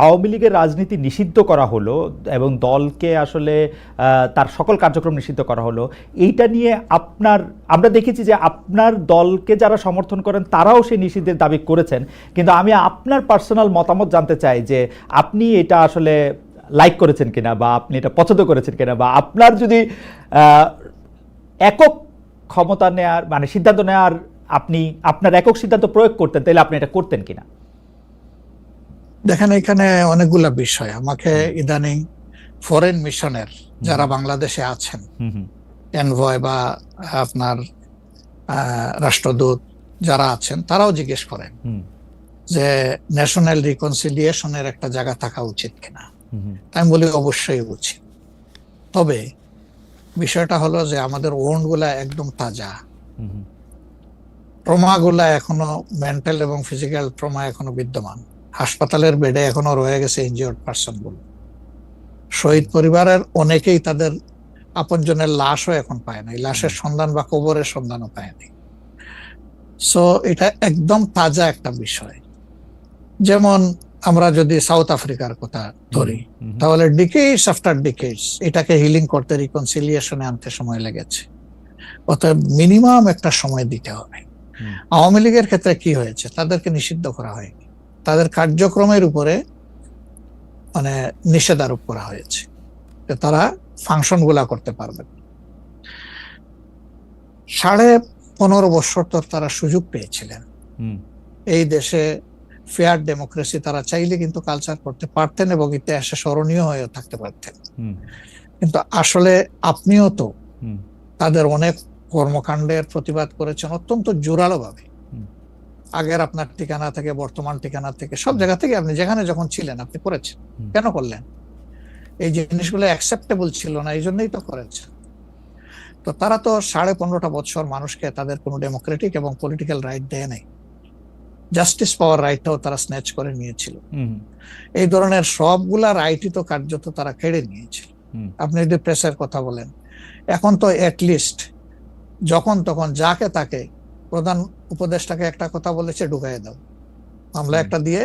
আওয়ামী লীগের রাজনীতি নিষিদ্ধ করা হলো এবং দলকে আসলে তার সকল কার্যক্রম নিষিদ্ধ করা হলো, এইটা নিয়ে আমরা দেখেছি যে আপনার দলকে যারা সমর্থন করেন তারাও সেই নিষিদ্ধের দাবি করেছেন, কিন্তু আমি আপনার পার্সোনাল মতামত জানতে চাই যে আপনি এটা আসলে লাইক করেছেন কিনা, বা আপনি এটা পছন্দ করেছেন কিনা, বা আপনার যদি একক ক্ষমতা নেয়ার মানে সিদ্ধান্ত নেওয়ার আপনি আপনার একক সিদ্ধান্ত প্রয়োগ করতেন, তাহলে আপনি এটা করতেন কিনা। দেখেন, এখানে অনেকগুলা বিষয়। আমাকে ইদানিং ফরেন মিশনের যারা বাংলাদেশে আছেন, এনভয় বা আপনার রাষ্ট্রদূত যারা আছেন, তারাও জিজ্ঞেস করেন যে ন্যাশনাল রিকনসিলিয়েশনের একটা জায়গা থাকা উচিত কিনা। আমি বলি অবশ্যই উচিত। তবে বিষয়টা হলো যে আমাদের ওন্ড গুলা একদম তাজা, ট্রমা গুলা এখনো মেন্টাল এবং ফিজিক্যাল ট্রমা এখনো বিদ্যমান। হাসপাতালের বেডে এখনো রয়ে গেছে ইনজিওর্ড পার্সন গুলো। শহীদ পরিবারের অনেকেই তাদের আপনজনের লাশও এখন পায় নাই, লাশের সন্ধান বা কবরের সন্ধানও পায়নি। সো এটা একদম তাজা একটা বিষয়। যেমন আমরা যদি সাউথ আফ্রিকার কথা ধরি, তাহলে ডিকেডস আফটার ডিকেডস এটাকে হিলিং করতে, রিকনসিলিয়েশনে আনতে সময় লেগেছে। অতএব মিনিমাম একটা সময় দিতে হবে। আওয়ামী লীগের ক্ষেত্রে কি হয়েছে, তাদেরকে নিষিদ্ধ করা হয়নি, তাদের কার্যক্রমের উপরে মানে নিষেধ আরোপ করা হয়েছে, তারা ফাংশন গুলা করতে পারবে। 15.5 বছর তো তারা সুযোগ পেয়েছিলেন। এই দেশে ফেয়ার ডেমোক্রেসি তারা চাইলে কিন্তু কালচার করতে পারতেন এবং ইতিহাসে স্মরণীয় হয়ে থাকতে পারতেন। কিন্তু আসলে আপনিও তো তাদের অনেক কর্মকাণ্ডের প্রতিবাদ করেছেন অত্যন্ত জোরালো ভাবে। আগের আপনার ঠিকানা থেকে, বর্তমান ঠিকানা থেকে, সব জায়গা থেকে আপনি যেখানে যখন ছিলেন আপনি করেছেন। কেন করলেন? এই জিনিসগুলো অ্যাকসেপ্টেবল ছিল না, এই জন্যই তো করেছেন। তো তারা তো 15.5 বছর মানুষকে তাদের কোনো ডেমোক্রেটিক এবং পলিটিক্যাল রাইট দেয় নাই। জাস্টিস পাওয়ার রাইটটাও তারা স্ন্যাচ করে নিয়েছিল। এই ধরনের সবগুলা রাইটই তো কার্যত তারা কেড়ে নিয়েছিল। আপনি যদি প্রেসের কথা বলেন, এখন তো অ্যাটলিস্ট যখন তখন যাকে তাকে, প্রধান উপদেষ্টাকে একটা কথা বলেছে ঢুকাই দাও, মামলা একটা দিয়ে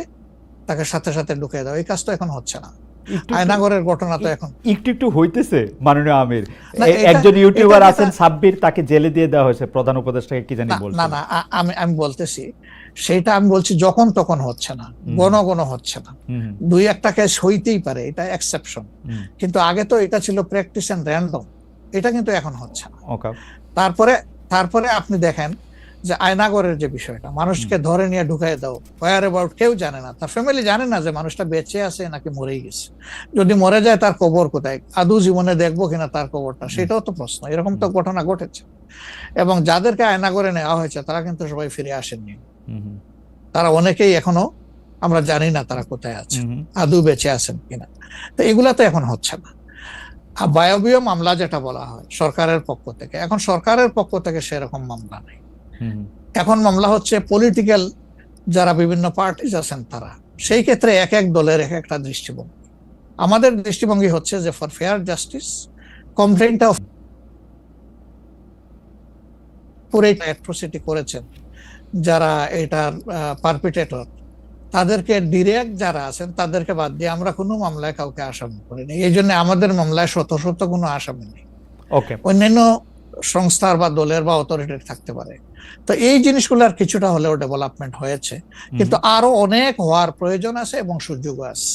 তাকে সাথে সাথে ঢুকাই দাও, এই কাজ তো এখন হচ্ছে না। আয়নাগরের ঘটনা তো এখন একটু হইতেছে। মাননীয় আমির, একজন ইউটিউবার আছেন সাব্বির, তাকে জেলে দিয়ে দেওয়া হয়েছে প্রধান উপদেষ্টাকে, কি জানি বলছেন। না, আমি বলতেছি সেটা, আমি বলছি যখন তখন হচ্ছে না, গণ হচ্ছে না। 2-1টা কেস হইতেই পারে, এটা এক্সেপশন, কিন্তু আগে তো এটা ছিল প্র্যাকটিস এন্ড র্যান্ডম, এটা কিন্তু এখন হচ্ছে না। তারপরে আপনি দেখেন যে আয়নাগরের যে বিষয়টা, মানুষকে ধরে নিয়ে ঢুকাই দাও, ওয়ার অ্যাবাউট কেউ জানে না, তার ফ্যামিলি জানে না যে মানুষটা বেঁচে আছে নাকি মরেই গেছে। যদি মরে যায় তার কবর কোথায়, আদৌ জীবনে দেখবো কিনা তার কবরটা, সেটাও তো প্রশ্ন। এরকম তো ঘটনা ঘটেছে। এবং যাদেরকে আয়নাগরে নেওয়া হয়েছে তারা কিন্তু সবাই ফিরে আসেননি। তারা অনেকেই এখনো আমরা জানি না তারা কোথায় আছে, আদৌ বেঁচে আছেন কিনা। তো এগুলা তো এখন হচ্ছে না। বায়বীয় মামলা যেটা বলা হয় সরকারের পক্ষ থেকে, এখন সরকারের পক্ষ থেকে সেরকম মামলা নেই। এখন মামলা হচ্ছে পলিটিক্যাল যারা বিভিন্ন পার্টিজ আছেন তারা, সেই ক্ষেত্রে এক এক দলের এক একটা দৃষ্টিভঙ্গি। আমাদের দৃষ্টিভঙ্গি হচ্ছে যে ফর ফেয়ার জাস্টিস কমপ্লেইনটা পুরো অ্যাট্রোসিটি করেছেন যারা এটার পারপিটেটর, তাদেরকে ডিরেক্ট যারা আছেন তাদেরকে বাদ দিয়ে আমরা কোনো মামলায় কাউকে আসামি করিনি। এই জন্য আমাদের মামলায় শত কোনো আসামি নেই। অন্যান্য সংস্থার বা দলের বা অথরিটির থাকতে পারে। তো এই জিনিসগুলোর কিছুটা হলেও ডেভেলপমেন্ট হয়েছে, কিন্তু আরো অনেক হওয়ার প্রয়োজন আছে এবং সুযোগ আছে।